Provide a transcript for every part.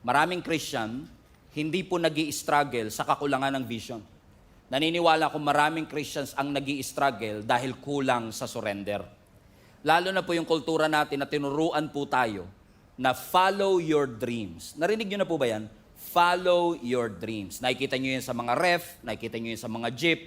Maraming Christian, hindi po nag-i-struggle sa kakulangan ng vision. Naniniwala ko maraming Christians ang nag-i-struggle dahil kulang sa surrender. Lalo na po yung kultura natin na tinuruan po tayo na follow your dreams. Narinig nyo na po ba yan? Follow your dreams. Nakikita nyo yan sa mga ref, nakikita nyo yan sa mga jeep,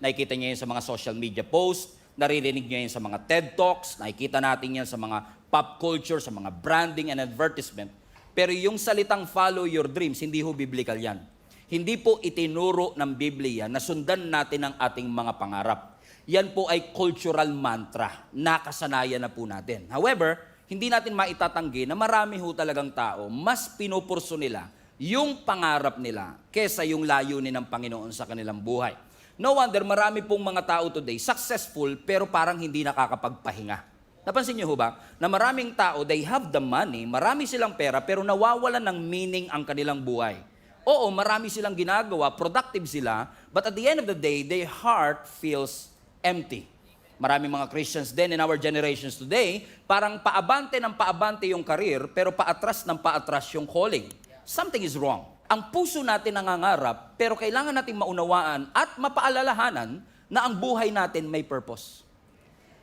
nakikita nyo yan sa mga social media posts, naririnig nyo yan sa mga TED Talks, nakikita natin yan sa mga pop culture, sa mga branding and advertisement. Pero yung salitang follow your dreams, hindi ho biblical yan. Hindi po itinuro ng Biblia na sundan natin ang ating mga pangarap. Yan po ay cultural mantra. Nakasanayan na po natin. However, hindi natin maitatanggi na marami ho talagang tao, mas pinupurso nila yung pangarap nila kesa yung layunin ng Panginoon sa kanilang buhay. No wonder, marami pong mga tao today successful pero parang hindi nakakapagpahinga. Napansin niyo ho ba na maraming tao, they have the money, marami silang pera pero nawawalan ng meaning ang kanilang buhay. Oo, marami silang ginagawa, productive sila, but at the end of the day, their heart feels empty. Maraming mga Christians din in our generations today, parang paabante ng paabante yung career pero paatras ng paatras yung calling. Something is wrong. Ang puso natin nangangarap, pero kailangan nating maunawaan at mapaalalahanan na ang buhay natin may purpose.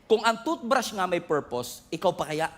Kung ang toothbrush nga may purpose, ikaw pa kaya?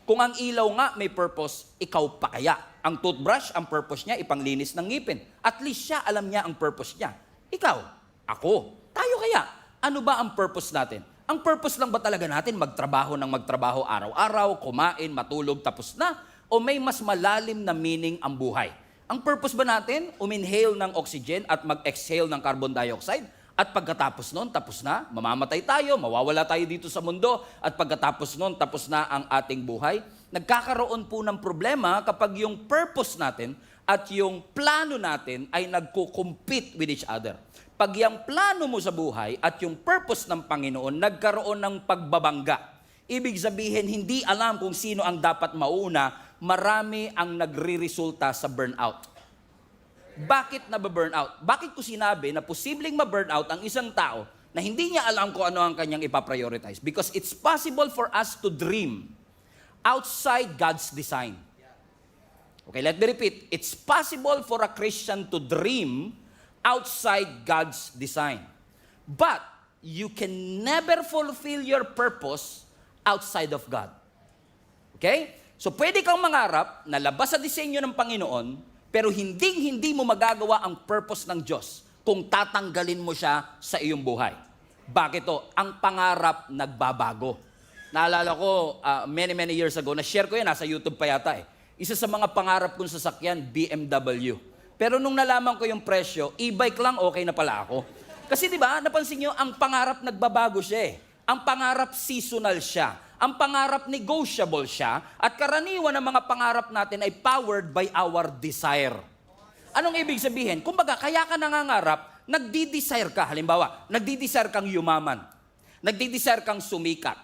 Kung ang ilaw nga may purpose, ikaw pa kaya? Ang toothbrush, ang purpose niya, ipanglinis ng ngipin. At least siya, alam niya ang purpose niya. Ikaw, ako, tayo kaya? Ano ba ang purpose natin? Ang purpose lang ba talaga natin magtrabaho ng magtrabaho araw-araw, kumain, matulog, tapos na? O may mas malalim na meaning ang buhay? Ang purpose ba natin, uminhale ng oxygen at mag-exhale ng carbon dioxide? At pagkatapos nun, tapos na, mamamatay tayo, mawawala tayo dito sa mundo, at pagkatapos nun, tapos na ang ating buhay? Nagkakaroon po ng problema kapag yung purpose natin at yung plano natin ay nagko-compete with each other. Pag yung plano mo sa buhay at yung purpose ng Panginoon nagkaroon ng pagbabangga, ibig sabihin hindi alam kung sino ang dapat mauna, marami ang nagre-resulta sa burnout. Bakit nababurnout? Bakit ko sinabi na posibleng ma-burnout ang isang tao na hindi niya alam kung ano ang kanyang ipaprioritize? Because it's possible for us to dream outside God's design. Okay, let me repeat. It's possible for a Christian to dream outside God's design. But you can never fulfill your purpose outside of God. Okay? So pwede kang mangarap na labas sa disenyo ng Panginoon, pero hindi mo magagawa ang purpose ng Diyos kung tatanggalin mo siya sa iyong buhay. Bakit to? Ang pangarap nagbabago. Naalala ko, many years ago, na-share ko yan, nasa YouTube pa yata eh. Isa sa mga pangarap kong sasakyan, BMW. Pero nung nalaman ko yung presyo, e-bike lang, okay na pala ako. Kasi di ba, napansin nyo, ang pangarap nagbabago siya eh. Ang pangarap seasonal siya. Ang pangarap negotiable siya. At karaniwan ng mga pangarap natin ay powered by our desire. Anong ibig sabihin? Kumbaga, kaya ka nangangarap, nagdi-desire ka. Halimbawa, nagdi-desire kang yumaman. Nagdi-desire kang sumikat.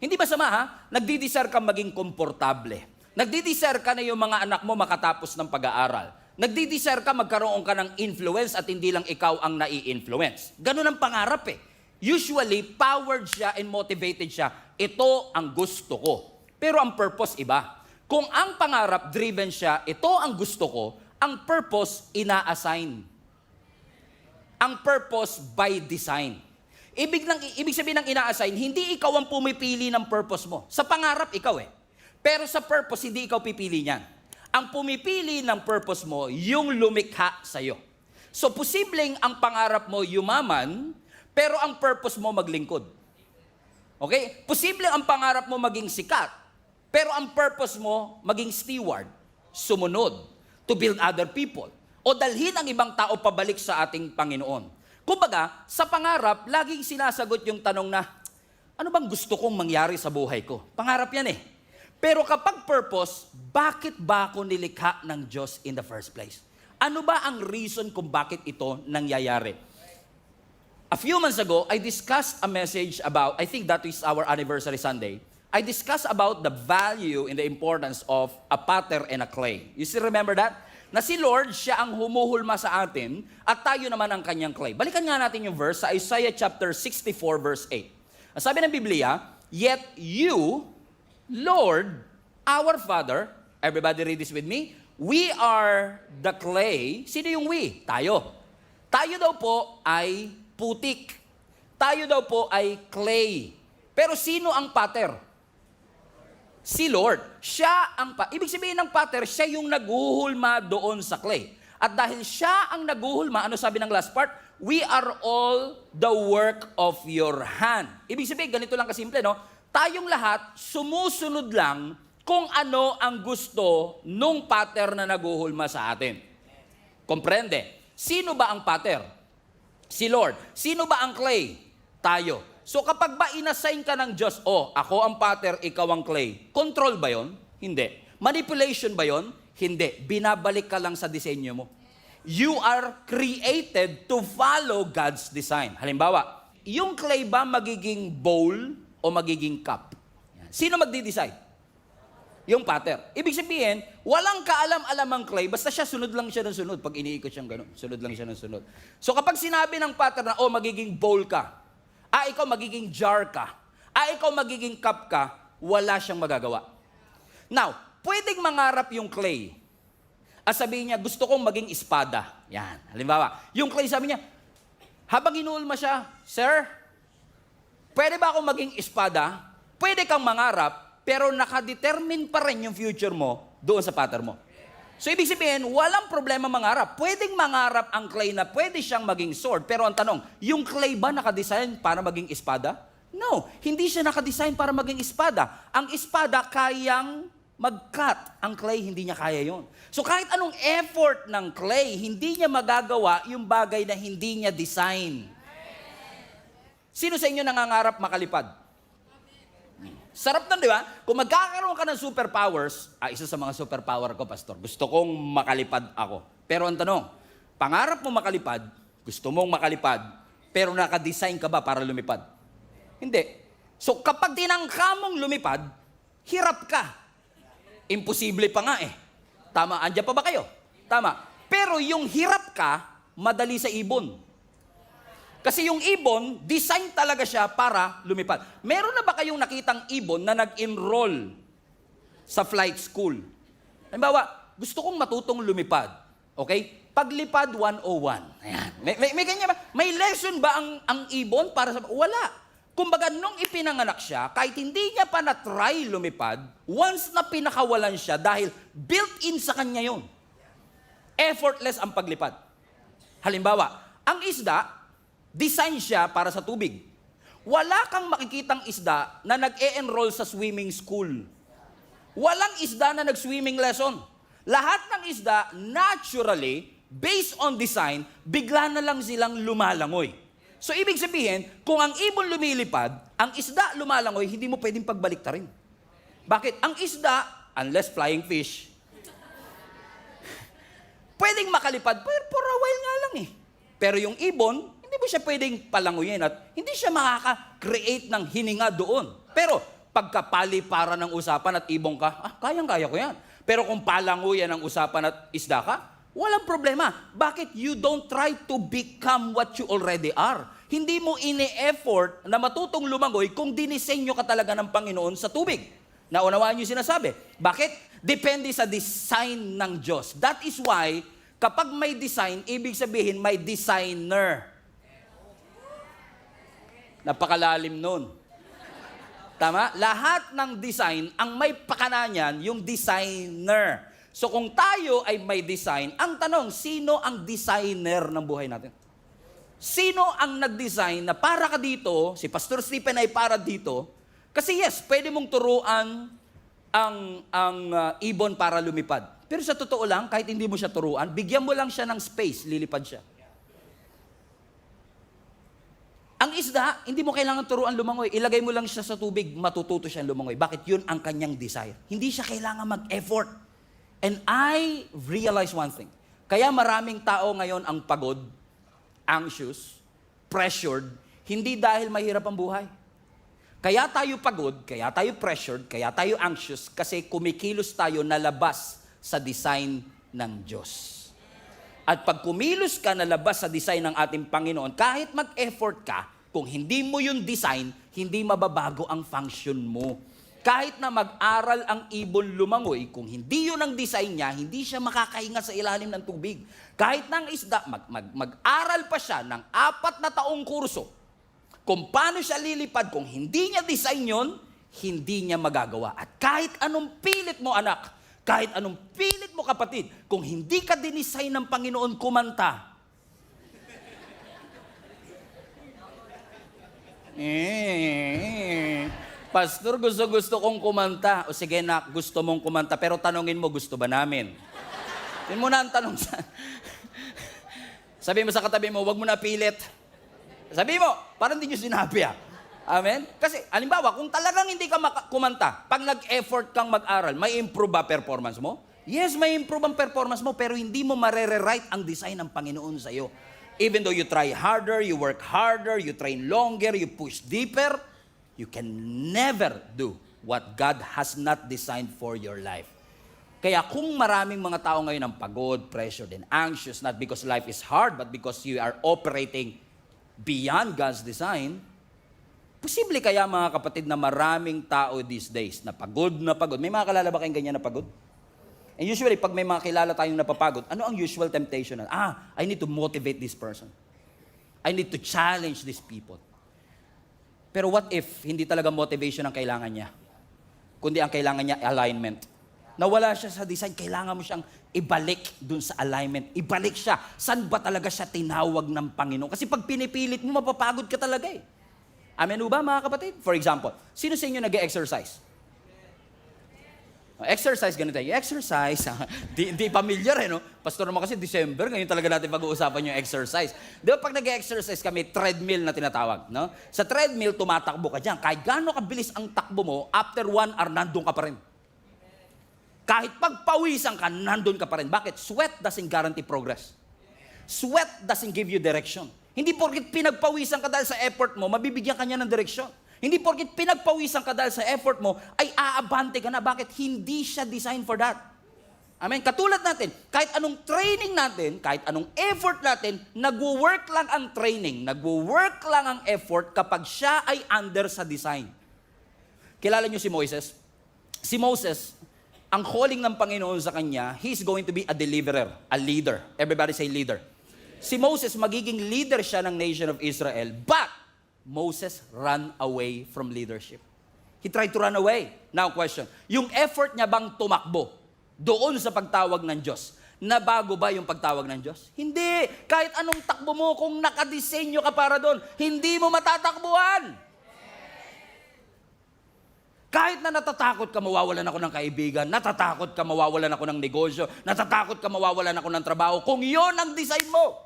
Hindi ba sama ha? Nagdi-desire kang maging komportable. Nagdi-desire ka na yung mga anak mo makatapos ng pag-aaral. Nagdi-desire ka magkaroon ka ng influence at hindi lang ikaw ang nai-influence. Ganun ang pangarap eh. Usually, powered siya and motivated siya. Ito ang gusto ko. Pero ang purpose iba. Kung ang pangarap driven siya, ito ang gusto ko, ang purpose ina-assign. Ang purpose by design. Ibig sabihin ng ina-assign, hindi ikaw ang pumipili ng purpose mo. Sa pangarap, ikaw eh. Pero sa purpose, hindi ikaw pipili niyan. Ang pumipili ng purpose mo, yung lumikha sa'yo. So, posibleng ang pangarap mo yumaman, pero ang purpose mo maglingkod. Okay? Posibleng ang pangarap mo maging sikat, pero ang purpose mo maging steward, sumunod, to build other people, o dalhin ang ibang tao pabalik sa ating Panginoon. Kumbaga, sa pangarap, laging sinasagot yung tanong na, ano bang gusto kong mangyari sa buhay ko? Pangarap yan eh. Pero kapag purpose, bakit ba ako nilikha ng Diyos in the first place? Ano ba ang reason kung bakit ito nangyayari? A few months ago, I discussed a message about, I think that is our anniversary Sunday, I discussed about the value and the importance of a potter and a clay. You still remember that? Na si Lord, siya ang humuhulma sa atin at tayo naman ang kanyang clay. Balikan nga natin yung verse sa Isaiah chapter 64 verse 8. Ang sabi ng Biblia, yet you, Lord, our Father, everybody read this with me, We are the clay. Sino yung we? Tayo. Tayo daw po ay putik. Tayo daw po ay clay. Pero sino ang pattern? Si Lord. Siya ang ibig sabihin ng pattern, siya yung naghuhulma doon sa clay. At dahil siya ang naghuhulma, ano sabi ng last part? We are all the work of your hand. Ibig sabihin, ganito lang kasimple, no? Tayong lahat, sumusunod lang kung ano ang gusto nung pattern na naghuhulma sa atin. Komprende? Sino ba ang pattern? Si Lord. Sino ba ang clay? Tayo. So kapag ba inassign ka ng Diyos, ako ang pattern, ikaw ang clay, control ba yon? Hindi. Manipulation ba yon? Hindi. Binabalik ka lang sa disenyo mo. You are created to follow God's design. Halimbawa, yung clay ba magiging bowl o magiging cup? Sino magdi-decide? Yung pattern. Ibig sabihin, walang kaalam-alam ang clay, basta siya sunod lang siya ng sunod. Pag iniikot siyang gano'n, sunod lang siya ng sunod. So kapag sinabi ng pattern na, magiging bowl ka, ikaw magiging jar ka, ikaw magiging cup ka, wala siyang magagawa. Now, pwedeng mangarap yung clay. Sabihin niya, gusto kong maging espada. Yan. Halimbawa, yung clay sabi niya, habang inuulma siya, Sir, pwede ba akong maging espada? Pwede kang mangarap, pero nakadetermine pa rin yung future mo doon sa pattern mo. So, ibig sabihin, walang problema mangarap. Pwedeng mangarap ang clay na pwede siyang maging sword. Pero ang tanong, yung clay ba nakadesign para maging espada? No, hindi siya nakadesign para maging espada. Ang espada kayang mag-cut. Ang clay, hindi niya kaya yon. So kahit anong effort ng clay, hindi niya magagawa yung bagay na hindi niya design. Sino sa inyo nangangarap makalipad? Sarap nun, di ba? Kung magkakaroon ka ng superpowers, isa sa mga superpower ko, Pastor, gusto kong makalipad ako. Pero ang tanong, pangarap mo makalipad, gusto mong makalipad, pero nakadesign ka ba para lumipad? Hindi. So kapag tinangka mong lumipad, hirap ka. Imposible pa nga eh. Tama, andyan pa ba kayo? Tama. Pero yung hirap ka, madali sa ibon. Kasi yung ibon, design talaga siya para lumipad. Meron na ba kayong nakitang ibon na nag-enroll sa flight school? Halimbawa, gusto kong matutong lumipad. Okay? Paglipad 101. Ayan. May ganyan ba? May lesson ba ang ibon para sa... Wala. Kumbaga, nung ipinanganak siya, kahit hindi niya pa na-try lumipad, once na pinakawalan siya dahil built-in sa kanya yun. Effortless ang paglipad. Halimbawa, ang isda, design siya para sa tubig. Wala kang makikitang isda na nag-e-enroll sa swimming school. Walang isda na nag-swimming lesson. Lahat ng isda, naturally, based on design, bigla na lang silang lumalangoy. So, ibig sabihin, kung ang ibon lumilipad, ang isda lumalangoy, hindi mo pwedeng pagbaliktarin. Bakit? Ang isda, unless flying fish, pwedeng makalipad, pero for a while nga lang eh. Pero yung ibon, hindi mo siya pwedeng palanguyin at hindi siya makaka-create ng hininga doon. Pero, pagkapaliparan ng usapan at ibong ka, kayang-kaya ko yan. Pero kung palanguyan ang usapan at isda ka, walang problema. Bakit? You don't try to become what you already are. Hindi mo ini-effort na matutong lumangoy kung dinisenyo ka talaga ng Panginoon sa tubig. Naunawaan niyo sinasabi. Bakit? Depende sa design ng Diyos. That is why, kapag may design, ibig sabihin may designer. Napakalalim nun. Tama? Lahat ng design, ang may pakana niyan, yung designer. So kung tayo ay may design, ang tanong, sino ang designer ng buhay natin? Sino ang nag-design na para ka dito, si Pastor Stephen ay para dito, kasi yes, pwede mong turuan ang ibon para lumipad. Pero sa totoo lang, kahit hindi mo siya turuan, bigyan mo lang siya ng space, lilipad siya. Ang isda, hindi mo kailangan turuan lumangoy. Ilagay mo lang siya sa tubig, matututo siya lumangoy. Bakit? Yun ang kanyang desire. Hindi siya kailangan mag-effort. And I realize one thing. Kaya maraming tao ngayon ang pagod, anxious, pressured, hindi dahil mahirap ang buhay. Kaya tayo pagod, kaya tayo pressured, kaya tayo anxious, kasi kumikilos tayo na labas sa design ng Diyos. At pag kumilos ka na labas sa design ng ating Panginoon, kahit mag-effort ka, kung hindi mo yung design, hindi mababago ang function mo. Kahit na mag-aral ang ibon lumangoy, kung hindi yun ang design niya, hindi siya makakahinga sa ilalim ng tubig. Kahit na ang isda, mag-aral pa siya ng 4 na taong kurso, kung paano siya lilipad, kung hindi niya design yun, hindi niya magagawa. At kahit anong pilit mo, anak, kahit anong pilit mo, kapatid, kung hindi ka dinesign ng Panginoon kumanta, Pastor, gusto kong kumanta. O sige na, gusto mong kumanta, pero tanungin mo, gusto ba namin? Yun muna ang tanong sa... Sabi mo sa katabi mo, wag mo na pilit. Sabi mo, parang hindi nyo sinabi Amen? Kasi, halimbawa, kung talagang hindi ka kumanta, pag nag-effort kang mag-aral, may improve ba performance mo? Yes, may improve ang performance mo, pero hindi mo marere-right ang design ng Panginoon sa iyo. Even though you try harder, you work harder, you train longer, you push deeper, you can never do what God has not designed for your life. Kaya kung maraming mga tao ngayon ang pagod, pressured, and anxious, not because life is hard, but because you are operating beyond God's design, posible kaya mga kapatid na maraming tao these days na pagod na pagod. May mga kalala ba kayong ganyan na pagod? And usually, pag may mga kilala tayong napapagod, ano ang usual temptation? I need to motivate this person. I need to challenge these people. Pero what if hindi talaga motivation ang kailangan niya? Kundi ang kailangan niya, alignment. Nawala siya sa design, kailangan mo siyang ibalik dun sa alignment. Ibalik siya. Saan ba talaga siya tinawag ng Panginoon? Kasi pag pinipilit mo, mapapagod ka talaga eh. Amen ba mga kapatid? For example, sino sa inyo nag-exercise? Exercise, ganito tayo. Exercise, di familiar no? Pastor naman kasi December, ngayon talaga natin pag-uusapan yung exercise. Di ba pag nag-exercise kami, treadmill na tinatawag, no? Sa treadmill, tumatakbo ka dyan. Kahit gaano kabilis ang takbo mo, after 1 hour, nandun ka pa rin. Kahit pagpawisan ka, nandun ka pa rin. Bakit? Sweat doesn't guarantee progress. Sweat doesn't give you direction. Hindi porket pinagpawisan ka dahil sa effort mo, mabibigyan ka niya ng direksyon. Hindi porket pinagpawisan ka dahil sa effort mo, ay aabante ka na. Bakit? Hindi siya designed for that. Amen? Katulad natin, kahit anong training natin, kahit anong effort natin, nagwo-work lang ang training, nagwo-work lang ang effort kapag siya ay under sa design. Kilala niyo si Moses? Si Moses, ang calling ng Panginoon sa kanya, he's going to be a deliverer, a leader. Everybody say leader. Si Moses, magiging leader siya ng nation of Israel, but Moses ran away from leadership. He tried to run away. Now question, yung effort niya bang tumakbo doon sa pagtawag ng Diyos, nabago ba yung pagtawag ng Diyos? Hindi. Kahit anong takbo mo, kung nakadisenyo ka para doon, hindi mo matatakbuhan. Kahit na natatakot ka, mawawalan ako ng kaibigan, natatakot ka, mawawalan ako ng negosyo, natatakot ka, mawawalan ako ng trabaho, kung yon ang design mo.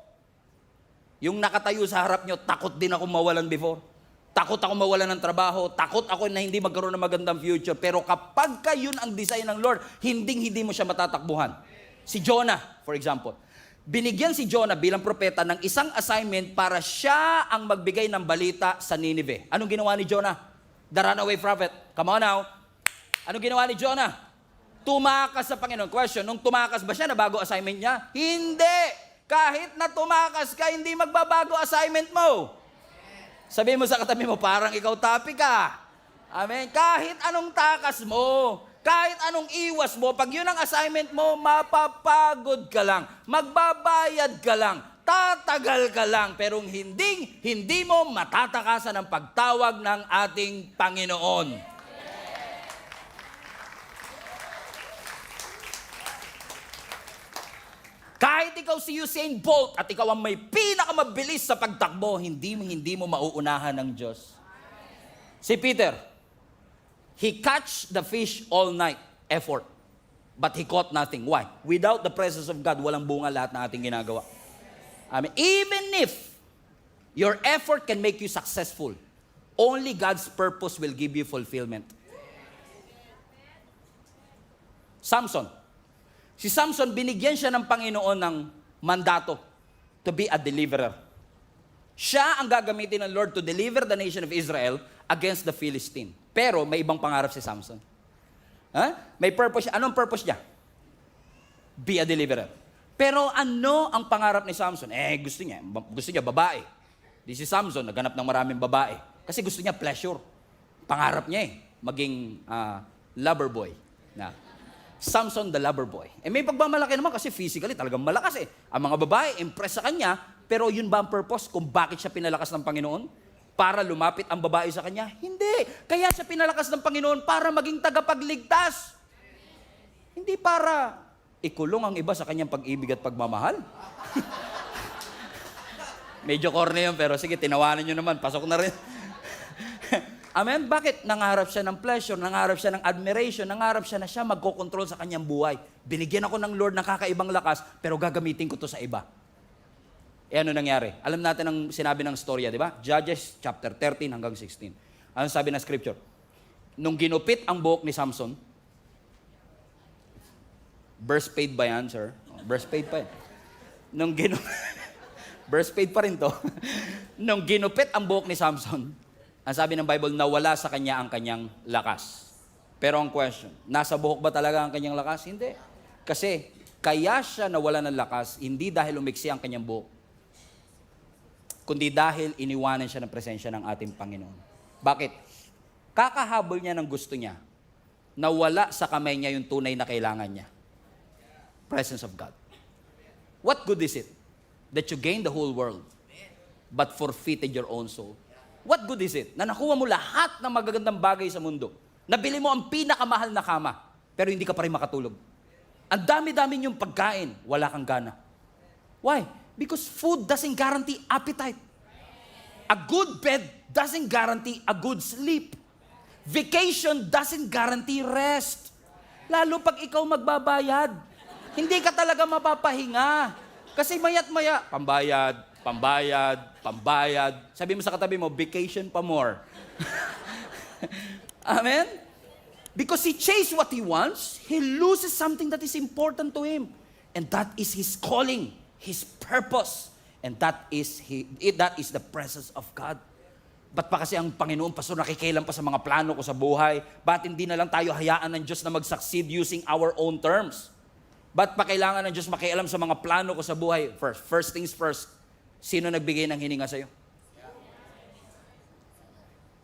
Yung nakatayo sa harap nyo, takot din ako mawalan before. Takot ako mawalan ng trabaho. Takot ako na hindi magkaroon ng magandang future. Pero kapag ka yun ang design ng Lord, hindi mo siya matatakbuhan. Si Jonah, for example. Binigyan si Jonah bilang propeta ng isang assignment para siya ang magbigay ng balita sa Nineveh. Anong ginawa ni Jonah? The runaway prophet. Come on now. Anong ginawa ni Jonah? Tumakas sa Panginoon. Question, nung tumakas ba siya, nabago assignment niya? Hindi. Kahit na tumakas ka, hindi magbabago assignment mo. Sabihin mo sa katabi mo, parang ikaw tapi ka. Amen? Kahit anong takas mo, kahit anong iwas mo, pag yun ang assignment mo, mapapagod ka lang, magbabayad ka lang, tatagal ka lang, pero hindi mo matatakasan ang pagtawag ng ating Panginoon. Kahit ikaw si Usain Bolt at ikaw ang may pinakamabilis sa pagtakbo, hindi mo mauunahan ng Diyos. Si Peter, he catch the fish all night, effort. But he caught nothing. Why? Without the presence of God, walang bunga lahat ng ating ginagawa. I mean, even if your effort can make you successful, only God's purpose will give you fulfillment. Samson. Si Samson, binigyan siya ng Panginoon ng mandato to be a deliverer. Siya ang gagamitin ng Lord to deliver the nation of Israel against the Philistine. Pero may ibang pangarap si Samson. May purpose siya. Anong purpose niya? Be a deliverer. Pero ano ang pangarap ni Samson? Gusto niya babae. Di si Samson, naghanap ng maraming babae. Kasi gusto niya pleasure. Pangarap niya maging lover boy. Na Samson the lover boy. May pagmamalaki naman kasi physically talagang malakas eh. Ang mga babae, impress sa kanya, pero yun ba ang purpose kung bakit siya pinalakas ng Panginoon? Para lumapit ang babae sa kanya? Hindi. Kaya siya pinalakas ng Panginoon para maging tagapagligtas. Hindi para ikulong ang iba sa kanyang pag-ibig at pagmamahal. Medyo corny yun, pero sige, tinawanan nyo naman. Pasok na rin. Amen? Bakit? Nangarap siya ng pleasure, nangarap siya ng admiration, nangarap siya na siya magkokontrol sa kanyang buhay. Binigyan ako ng Lord ng kakaibang lakas, pero gagamitin ko to sa iba. Ano nangyari? Alam natin ang sinabi ng storya, di ba? Judges chapter 13 hanggang 16. Ano sabi ng scripture? Nung ginupit ang buhok ni Samson, burst paid ba yan, sir? Burst paid pa yan. Burst paid pa rin to. Nung ginupit ang buhok ni Samson, ang sabi ng Bible, nawala sa kanya ang kanyang lakas. Pero ang question, nasa buhok ba talaga ang kanyang lakas? Hindi. Kasi, kaya siya nawala ng lakas, hindi dahil umiksi ang kanyang buhok, kundi dahil iniwanan siya ng presensya ng ating Panginoon. Bakit? Kakahabol niya ng gusto niya, nawala sa kamay niya yung tunay na kailangan niya. Presence of God. What good is it that you gain the whole world but forfeited your own soul? What good is it na nakuha mo lahat ng magagandang bagay sa mundo? Nabili mo ang pinakamahal na kama, pero hindi ka pa rin makatulog. Ang dami-dami niyong pagkain, wala kang gana. Why? Because food doesn't guarantee appetite. A good bed doesn't guarantee a good sleep. Vacation doesn't guarantee rest. Lalo pag ikaw magbabayad, hindi ka talaga mapapahinga. Kasi maya't maya, pambayad. Sabi mo sa katabi mo, vacation pa more. Amen? Because he chased what he wants, he loses something that is important to him. And that is his calling, his purpose. And that is the presence of God. Ba't pa kasi ang Panginoon, Pastor, nakikialam pa sa mga plano ko sa buhay? Ba't hindi na lang tayo hayaan ng Diyos na mag-succeed using our own terms? Ba't pa kailangan ng Diyos makialam sa mga plano ko sa buhay? First things first, sino nagbigay ng hininga sa'yo?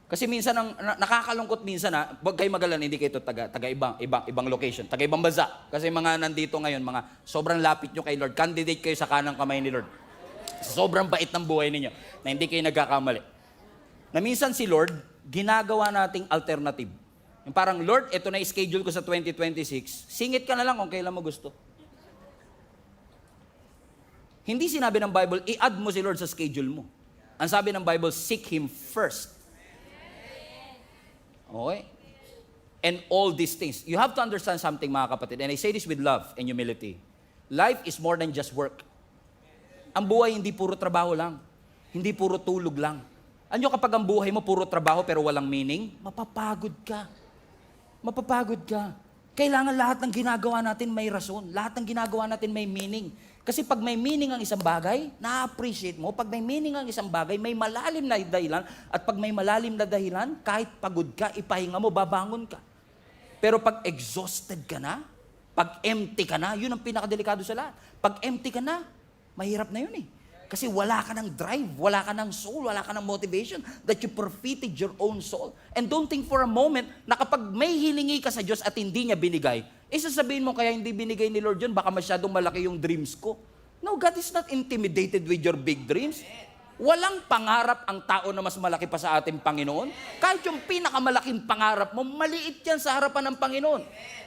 Kasi minsan, nakakalungkot minsan huwag kayo magalan, hindi kayo ibang location, taga ibang bansa. Kasi mga nandito ngayon, mga sobrang lapit nyo kay Lord, candidate kayo sa kanang kamay ni Lord. Sobrang bait ng buhay ninyo, na hindi kayo nagkakamali. Na minsan si Lord, ginagawa nating alternative. Yung parang, Lord, ito na schedule ko sa 2026, singit ka na lang kung kailan mo gusto. Hindi sinabi ng Bible, i-add mo si Lord sa schedule mo. Ang sabi ng Bible, seek Him first. Okay? And all these things. You have to understand something, mga kapatid, and I say this with love and humility. Life is more than just work. Ang buhay hindi puro trabaho lang. Hindi puro tulog lang. Ano kapag ang buhay mo puro trabaho pero walang meaning? Mapapagod ka. Mapapagod ka. Kailangan lahat ng ginagawa natin may rason. Lahat ng ginagawa natin may meaning. Kasi pag may meaning ang isang bagay, na-appreciate mo. Pag may meaning ang isang bagay, may malalim na dahilan. At pag may malalim na dahilan, kahit pagod ka, ipahinga mo, babangon ka. Pero pag exhausted ka na, pag empty ka na, yun ang pinakadelikado sa lahat. Pag empty ka na, mahirap na yun eh. Kasi wala ka ng drive, wala ka ng soul, wala ka ng motivation that you forfeited your own soul. And don't think for a moment na kapag may hilingi ka sa Diyos at hindi niya binigay, sasabihin mo kaya hindi binigay ni Lord yun, baka masyadong malaki yung dreams ko. No, God is not intimidated with your big dreams. Walang pangarap ang tao na mas malaki pa sa ating Panginoon. Kahit yung pinakamalaking pangarap mo, maliit yan sa harapan ng Panginoon.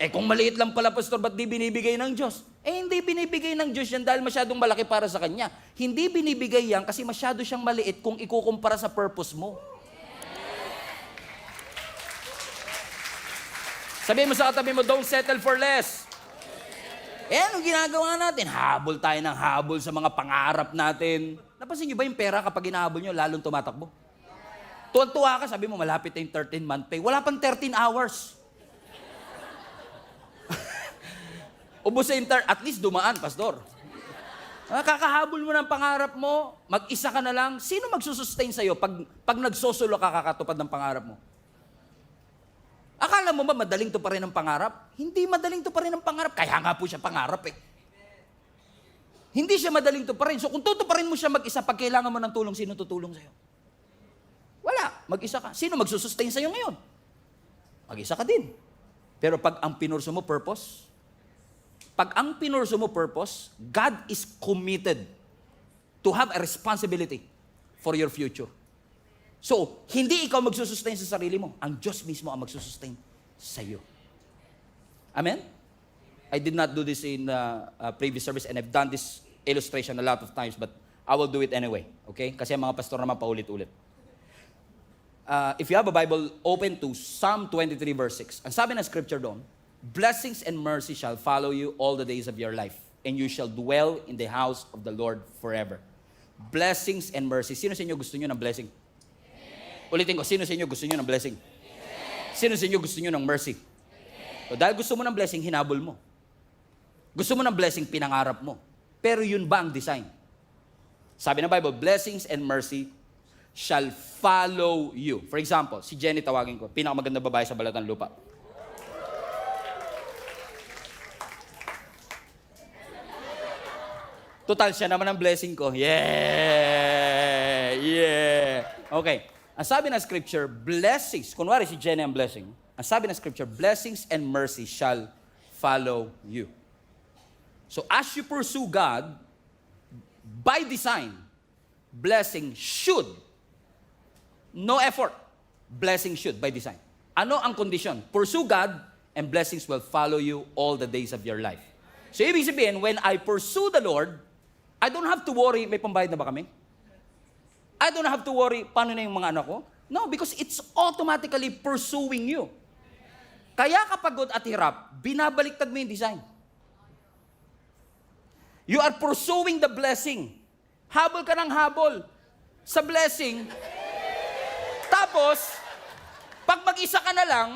Kung maliit lang pala, Pastor, ba't di binibigay ng Diyos? Hindi binibigay ng Diyos yan dahil masyadong malaki para sa Kanya. Hindi binibigay yan kasi masyado siyang maliit kung ikukumpara sa purpose mo. Sabihin mo sa katabi mo, don't settle for less. Anong ginagawa natin? Habol tayo ng habol sa mga pangarap natin. Napansin niyo ba yung pera kapag hinahabol niyo, lalong tumatakbo? Tuwan-tuwa ka, sabi mo, malapit na yung 13-month pay. Wala pang 13 hours. Ubus sa at least dumaan, Pastor. Kakahabol mo ng pangarap mo, mag-isa ka na lang. Sino magsusustain sa'yo pag nagsosolo ka kakatupad ng pangarap mo? Akala mo ba madaling to pa rin ang pangarap? Hindi madaling to pa rin ang pangarap. Kaya nga po siya pangarap eh. Hindi siya madaling to pa rin. So kung tutuparin mo siya mag-isa, pag kailangan mo ng tulong, sino tutulong sa'yo? Wala. Mag-isa ka. Sino magsusustain sa'yo ngayon? mag-isa ka din. Pero pag ang pinurso mo purpose, God is committed to have a responsibility for your future. So, hindi ikaw magsusustain sa sarili mo. Ang Diyos mismo ang magsusustain sa iyo. Amen? I did not do this in previous service and I've done this illustration a lot of times, but I will do it anyway. Okay? Kasi ang mga pastor naman paulit-ulit. If you have a Bible, open to Psalm 23 verse 6. Ang sabi ng scripture doon, blessings and mercy shall follow you all the days of your life, and you shall dwell in the house of the Lord forever. Blessings and mercy. Sino sa inyo gusto nyo ng blessing? Ulitin ko, sino sa inyo gusto nyo ng blessing? Sino sa inyo gusto nyo ng mercy? So, dahil gusto mo ng blessing, hinabol mo. Gusto mo ng blessing, pinangarap mo. Pero yun ba ang design? Sabi ng Bible, blessings and mercy shall follow you. For example, si Jenny tawagin ko, pinakamaganda babae sa balat ng lupa. Total, siya naman ang blessing ko. Yeah! Yeah! Okay. Ang sabi ng scripture, blessings, kunwari si Jenny ang blessing, ang sabi ng scripture, blessings and mercy shall follow you. So as you pursue God, by design, blessing should, no effort, blessing should by design. Ano ang condition? Pursue God and blessings will follow you all the days of your life. So ibig sabihin, when I pursue the Lord, I don't have to worry, may pambayad na ba kami? I don't have to worry, paano na yung mga anak ko? No, because it's automatically pursuing you. Kaya kapag pagod at hirap, binabaliktad mo yung design. You are pursuing the blessing. Habol ka ng habol sa blessing. Tapos, pag mag-isa ka na lang,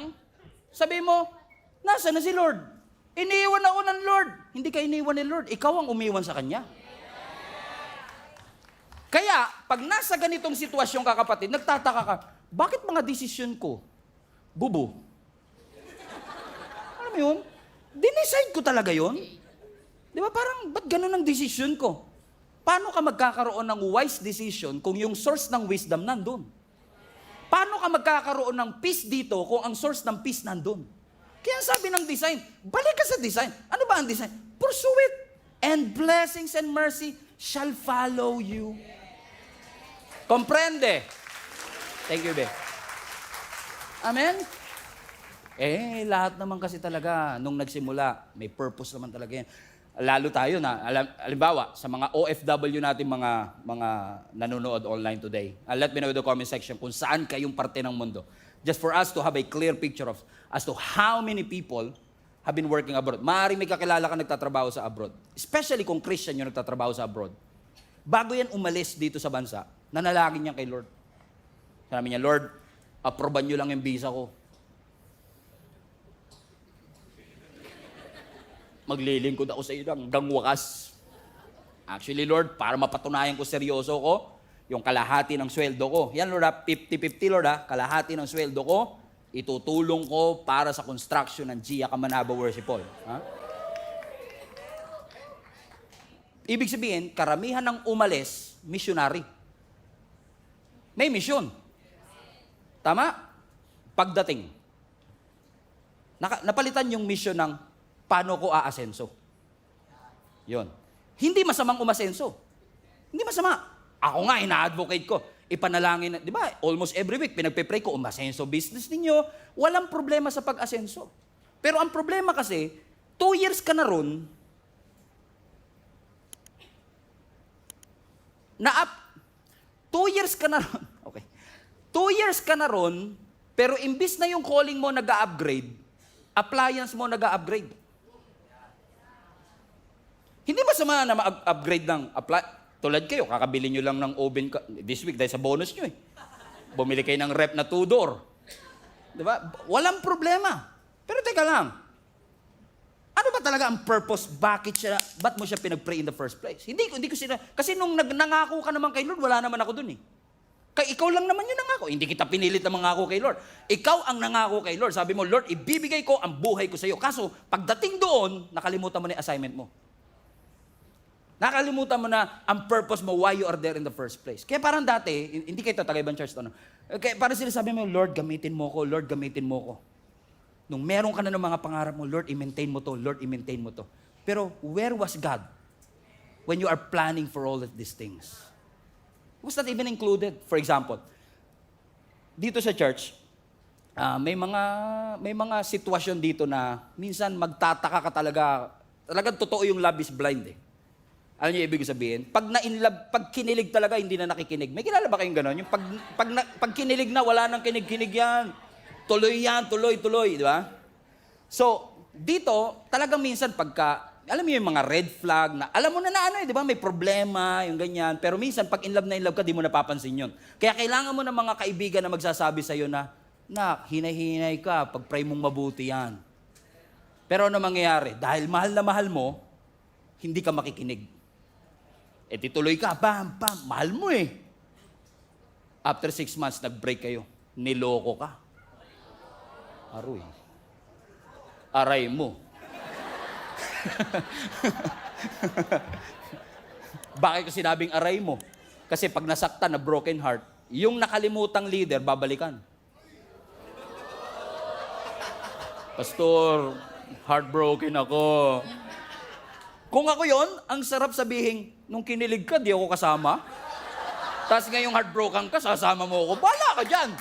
sabi mo, nasa na si Lord? Iniiwan ako ng Lord. Hindi ka iniiwan ni Lord. Ikaw ang umiwan sa Kanya. Kaya, pag nasa ganitong sitwasyon ka, kapatid, nagtataka ka, bakit mga desisyon ko, bubo? Alam mo yun? Dinicide ko talaga yun. Di ba? Parang, ba't ganun ang desisyon ko? Paano ka magkakaroon ng wise decision kung yung source ng wisdom nandun? Paano ka magkakaroon ng peace dito kung ang source ng peace nandun? Kaya sabi ng design, balik ka sa design. Ano ba ang design? Pursue it. And blessings and mercy shall follow you. Comprende? Thank you, Be. Amen? Lahat naman kasi talaga, nung nagsimula, may purpose naman talaga yan. Lalo tayo na, halimbawa, sa mga OFW natin, mga nanonood online today, let me know in the comment section kung saan kayong parte ng mundo. Just for us to have a clear picture of as to how many people have been working abroad. Maaaring may kakilala ka nagtatrabaho sa abroad. Especially kung Christian yung nagtatrabaho sa abroad. Bago yan umalis dito sa bansa, nanalangin niya kay Lord. Sabi niya, Lord, aproban niyo lang yung visa ko. Maglilingkod ako sa iyo hanggang wakas. Actually, Lord, para mapatunayan ko seryoso ko, yung kalahati ng sweldo ko. Yan, Lord, 50-50, Lord, kalahati ng sweldo ko, itutulong ko para sa construction ng Gia Kamanaba Worship Hall. Ibig sabihin, karamihan ng umalis, missionary. May mission. Tama? Pagdating. Napalitan yung mission ng paano ko aasenso. Yun. Hindi masamang umasenso. Hindi masama. Ako nga, ina-advocate ko. Ipanalangin, di ba, almost every week, pinagpe-pray ko, umasenso business ninyo. Walang problema sa pag-asenso. Pero ang problema kasi, 2 years ka na ron, 2 years ka na ron, okay. 2 years ka na ron, pero imbis na yung calling mo nag-a-upgrade, appliance mo nag-a-upgrade. Hindi masama na ma-upgrade ng tulad kayo, kakabili nyo lang ng oven this week dahil sa bonus nyo eh. Bumili kayo ng rep na 2-door. Diba? Walang problema. Pero teka lang, ano ba talaga ang purpose? Ba't mo siya pinag-pray in the first place? Hindi ko sila, kasi nung nangako ka naman kay Lord, wala naman ako dun eh. Kaya ikaw lang naman yung nangako. Hindi kita pinilit na mangako kay Lord. Ikaw ang nangako kay Lord. Sabi mo, Lord, ibibigay ko ang buhay ko sa iyo. Kaso, pagdating doon, nakalimutan mo na yung assignment mo. Nakalimutan mo na ang purpose mo, why you are there in the first place. Kaya parang dati, hindi kayo taga-ibang church to, no? Kaya parang sila sabi mo, Lord, gamitin mo ko, Lord, gamitin mo ko. Nung meron ka na ng mga pangarap mo, Lord, i-maintain mo to, Lord, i-maintain mo to. Pero where was God when you are planning for all of these things? Was not even included. For example, dito sa church, may mga sitwasyon dito na minsan magtataka ka talaga. Talagang totoo yung love is blind eh. Alam niyo ibig sabihin? Pag kinilig talaga, hindi na nakikinig. May kilala ba kayong gano'n? Yung pag kinilig na, wala nang kinig-kinig yan. Tuloy yan, tuloy, di ba? So, dito, talagang minsan alam mo yung mga red flag na, alam mo na ano eh, di ba? May problema, yung ganyan. Pero minsan, pag in love ka, di mo napapansin yun. Kaya kailangan mo ng mga kaibigan na magsasabi sa'yo na, hinay-hinay ka, pag-pray mong mabuti yan. Pero ano mangyayari? Dahil mahal na mahal mo, hindi ka makikinig. E tituloy ka, bam, mahal mo eh. After 6 months, nag-break kayo. Niloko ka. Aroy. Aray mo. Bakit ko sinabing aray mo? Kasi pag nasaktan na broken heart, yung nakalimutang leader, babalikan. Pastor, heartbroken ako. Kung ako yon, ang sarap sabihin, nung kinilig ka, di ako kasama. Tapos ngayong heartbroken ka, sasama mo ako. Bala ka dyan.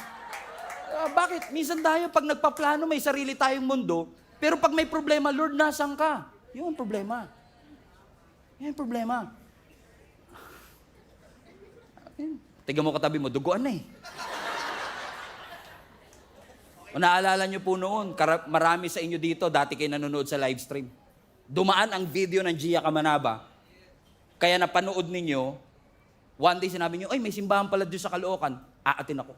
Bakit? Minsan tayo, pag nagpaplano, may sarili tayong mundo. Pero pag may problema, Lord, nasan ka? Yun ang problema. Yan ang problema. Tignan mo katabi mo, duguan na eh. O naalala nyo po noon, marami sa inyo dito, dati kayo nanonood sa live stream. Dumaan ang video ng Gia Kamanaba. Kaya napanood ninyo, one day sinabi nyo, ay may simbahan pala doon sa Caloocan, aatin ako.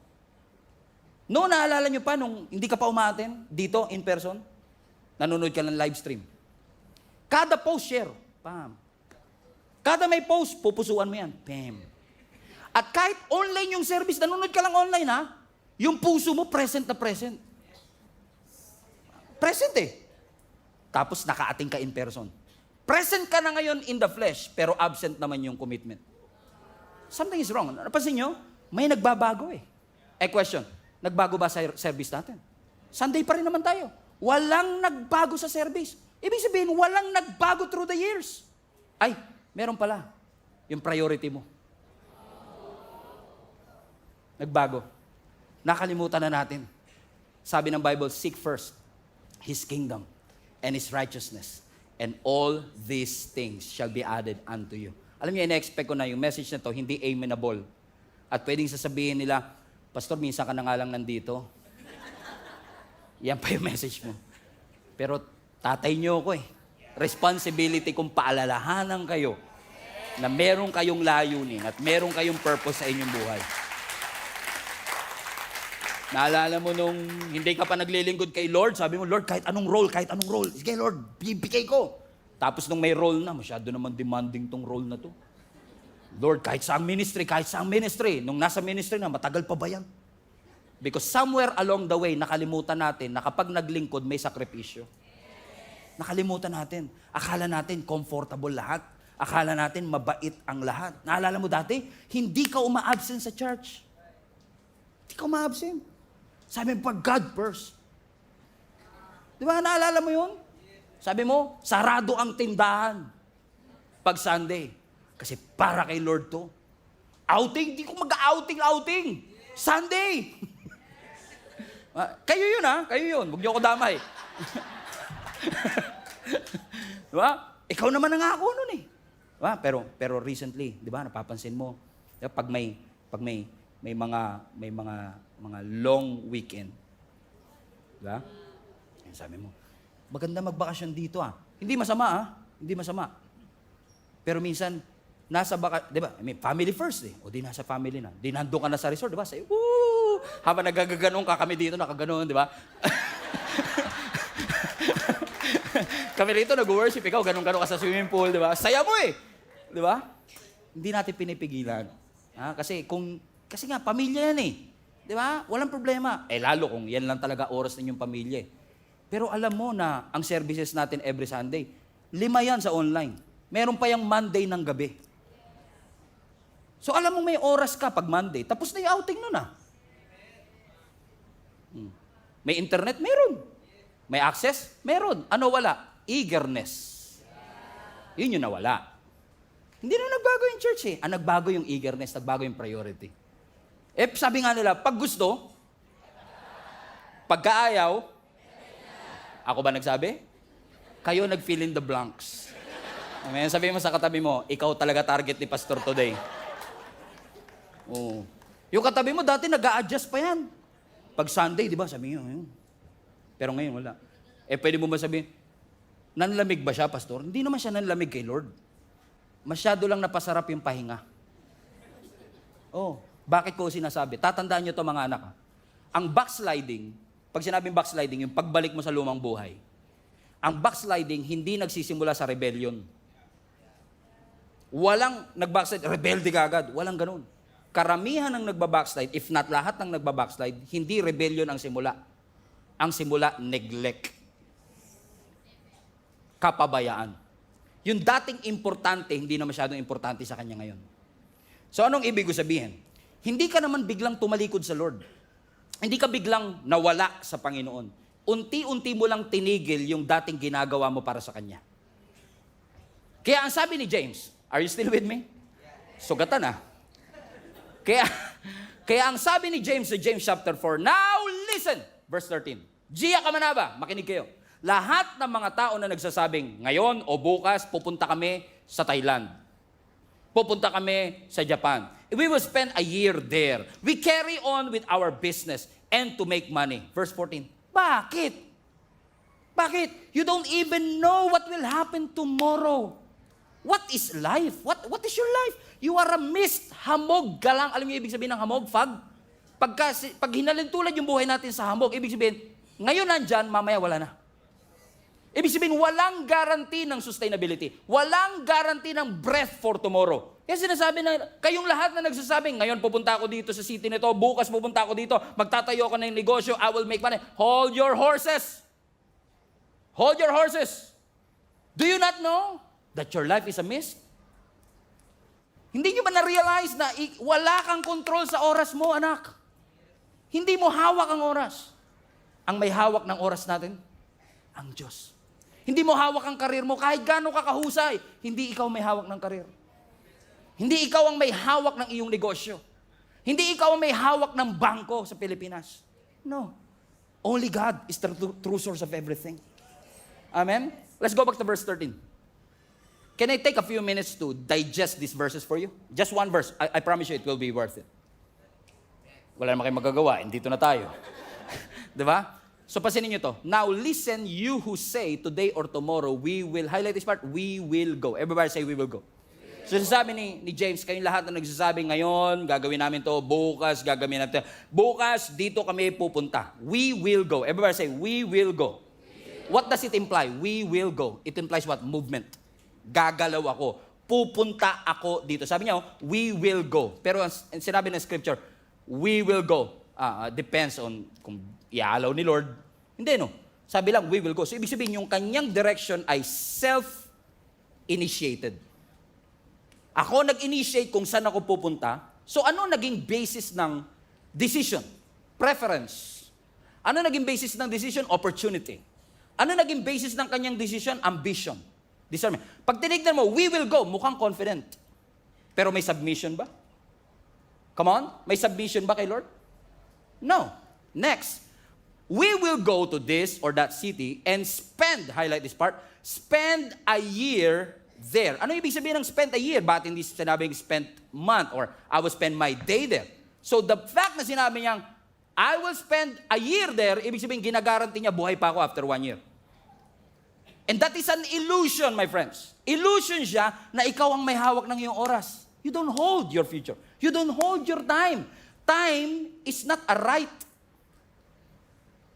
Noon, naalala nyo pa, nung hindi ka pa umaatin, dito, in person, nanonood ka ng live stream. Kada post, share. Pam. Kada may post, pupusuan mo yan. Pam. At kahit online yung service, nanonood ka lang online ha, yung puso mo, present na present. Present eh. Tapos nakaating ka in person. Present ka na ngayon in the flesh, pero absent naman yung commitment. Something is wrong. Napansin nyo? May nagbabago eh. Question, nagbago ba sa service natin? Sunday pa rin naman tayo. Walang nagbago sa service. Ibig sabihin, walang nagbago through the years. Ay, meron pala. Yung priority mo. Nagbago. Nakalimutan na natin. Sabi ng Bible, seek first His kingdom and His righteousness, and all these things shall be added unto you. Alam niyo, ina-expect ko na yung message na to, hindi amenable. At pwedeng sasabihin nila, Pastor, minsan ka na nga lang nandito. Yan pa yung message mo. Pero tatay niyo ako eh. Responsibility kong paalalahanan kayo na meron kayong layunin at meron kayong purpose sa inyong buhay. Naalala mo nung hindi ka pa naglilingkod kay Lord, sabi mo, Lord, kahit anong role. Sige, Lord, bibigay ko. Tapos nung may role na, masyado naman demanding tong role na to. Lord, kahit saang ministry. Nung nasa ministry na, matagal pa ba yan? Because somewhere along the way, nakalimutan natin na kapag naglingkod, may sakripisyo. Nakalimutan natin. Akala natin comfortable lahat. Akala natin mabait ang lahat. Naalala mo dati, hindi ka uma-absent sa church. Hindi ka uma-absent. Sabi mo, pag God first. Di ba, naalala mo yun? Sabi mo, sarado ang tindahan pag Sunday. Kasi para kay Lord to. Outing, di ko mag-outing. Sunday. Kayo yun ha, kayo yun. Huwag niyo ako damay. Di ba? Ikaw naman nangako nun eh. Diba? Pero recently, di ba, napapansin mo, diba, pag may mga long weekend, di ba? Sabi mo, maganda magbakasyon dito ah. Hindi masama ah. Hindi masama. Pero minsan, nasa di ba? I mean, family first eh. O di nasa family na. Di nandun ka na sa resort, di ba? Say, woo! Habang nagagaganong ka, kami dito nakaganon, di ba? Kami rito nag-worship, ikaw ganun-ganun ka sa swimming pool, di ba? Saya mo eh. Di ba? Hindi natin pinipigilan. Kasi nga, pamilya yan eh. Di ba? Walang problema. Lalo kung yan lang talaga oras ninyong pamilya eh. Pero alam mo na ang services natin every Sunday, 5 yan sa online. Meron pa yung Monday ng gabi. So alam mo may oras ka pag Monday, tapos na yung outing nun ah. May internet? Meron. May access? Meron. Ano wala? Eagerness. Yun yung nawala. Hindi na nagbago yung church eh. Ang nagbago yung eagerness, nagbago yung priority. Eh, sabi nga nila, pag gusto, pagkaayaw, ako ba nagsabi? Kayo nag-fill in the blanks. Amen. Sabi mo sa katabi mo, ikaw talaga target ni Pastor today. Oo. Yung katabi mo, dati nag-a-adjust pa yan. Pag Sunday, di ba, sabi niyo, yun. Pero ngayon, wala. Eh, pwede mo ba sabihin, nanlamig ba siya, Pastor? Hindi naman siya nanlamig kay Lord. Masyado lang napasarap yung pahinga. Oh, bakit ko sinasabi? Tatandaan nyo to mga anak. Ha? Ang backsliding, pag sinabing backsliding, yung pagbalik mo sa lumang buhay, ang backsliding hindi nagsisimula sa rebellion. Walang nag-backslide, rebelde ka agad. Walang ganun. Karamihan ng nagba-backslide, if not lahat ng nagba-backslide, hindi rebellion ang simula. Ang simula, neglect. Kapabayaan. Yung dating importante, hindi na masyadong importante sa kanya ngayon. So anong ibig ko sabihin? Hindi ka naman biglang tumalikod sa Lord. Hindi ka biglang nawala sa Panginoon. Unti-unti mo lang tinigil yung dating ginagawa mo para sa Kanya. Kaya ang sabi ni James, are you still with me? Sugatan ah. Kaya ang sabi ni James sa James chapter 4, now listen, verse 13. Gia kamanaba, makinig kayo. Lahat ng mga tao na nagsasabing, ngayon o bukas, pupunta kami sa Thailand. Pupunta kami sa Japan. We will spend a year there. We carry on with our business and to make money. Verse 14. Bakit? Bakit? You don't even know what will happen tomorrow. What is life? What is your life? You are a mist, hamog, galang. Alam niyo ibig sabihin ng hamog, fog? Pag hinalintulad yung buhay natin sa hamog, ibig sabihin, ngayon nandyan, mamaya wala na. Ibig sabihin, walang guarantee ng sustainability. Walang guarantee ng breath for tomorrow. Kaya sinasabi na, kayong lahat na nagsasabing, ngayon pupunta ako dito sa city nito, bukas pupunta ako dito, magtatayo ako ng negosyo, I will make money. Hold your horses. Hold your horses. Do you not know that your life is a mist? Hindi nyo ba na-realize na wala kang control sa oras mo, anak? Hindi mo hawak ang oras. Ang may hawak ng oras natin, ang Diyos. Hindi mo hawak ang karir mo kahit gaano ka kahusay. Hindi ikaw may hawak ng karir. Hindi ikaw ang may hawak ng iyong negosyo. Hindi ikaw ang may hawak ng bangko sa Pilipinas. No. Only God is the true source of everything. Amen? Let's go back to verse 13. Can I take a few minutes to digest these verses for you? Just one verse. I promise you it will be worth it. Wala naman kayong magagawa. Dito na tayo. Diba? So pasinin nyo to. Now listen, you who say today or tomorrow, we will, highlight this part, we will go. Everybody say we will go. So sasabi ni James, kayong lahat na nagsasabi ngayon, gagawin namin to, bukas, gagawin namin to. Bukas, dito kami pupunta. We will go. Everybody say, we will go. What does it imply? We will go. It implies what? Movement. Gagalaw ako. Pupunta ako dito. Sabi niya, we will go. Pero ang sinabi ng scripture, we will go. Depends on kung iaalaw ni Lord. Hindi, no? Sabi lang, we will go. So, ibig sabihin, yung kanyang direction ay self-initiated. Ako nag-initiate kung saan ako pupunta. So, ano naging basis ng decision? Preference. Ano naging basis ng decision? Opportunity. Ano naging basis ng kanyang decision? Ambition. Discernment. Pag tinignan mo, we will go, mukhang confident. Pero may submission ba? Come on? May submission ba kay Lord? No. Next. We will go to this or that city and spend, highlight this part, spend a year there. Ano ibig sabihin ng spend a year? Ba't hindi sinabing spend month or I will spend my day there? So the fact na sinabi niyang, I will spend a year there, ibig sabihin ginagaranti niya buhay pa ako after 1 year. And that is an illusion, my friends. Illusion siya na ikaw ang may hawak ng iyong oras. You don't hold your future. You don't hold your time. Time is not a right.